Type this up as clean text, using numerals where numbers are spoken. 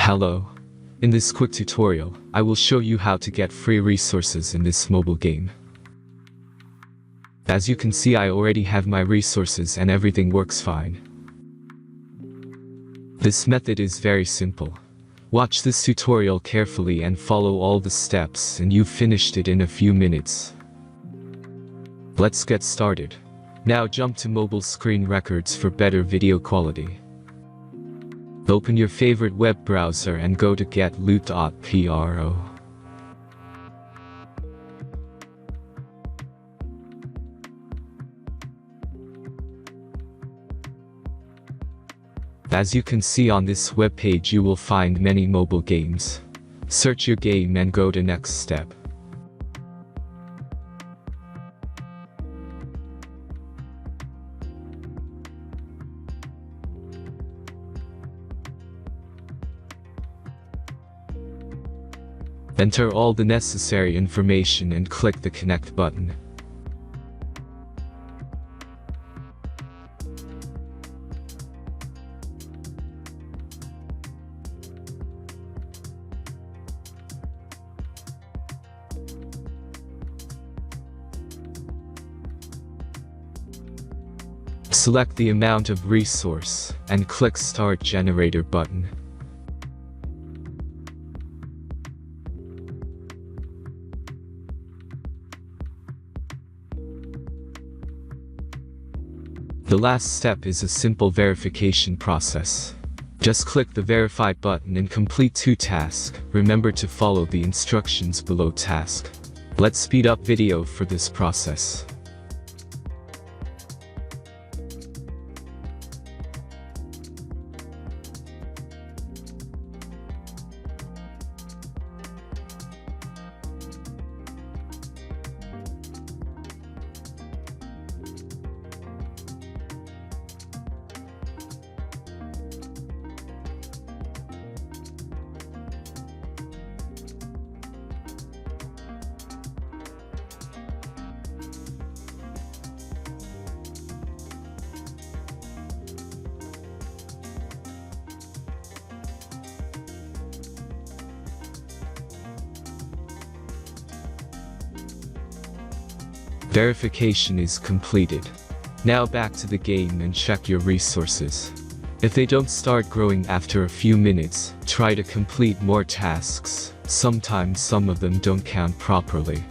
Hello. In this quick tutorial, I will show you how to get free resources in this mobile game. As you can see, I already have my resources and everything works fine. This method is very simple. Watch this tutorial carefully and follow all the steps and you've finished it in a few minutes. Let's get started. Now jump to mobile screen records for better video quality. Open your favorite web browser and go to getloot.pro. As you can see on this web page, you will find many mobile games. Search your game and go to next step. Enter all the necessary information and click the connect button. Select the amount of resource and click Start Generator button. The last step is a simple verification process. Just click the Verify button and complete 2 tasks. Remember to follow the instructions below task. Let's speed up video for this process. Verification is completed. Now back to the game and check your resources. If they don't start growing after a few minutes, try to complete more tasks. Sometimes some of them don't count properly.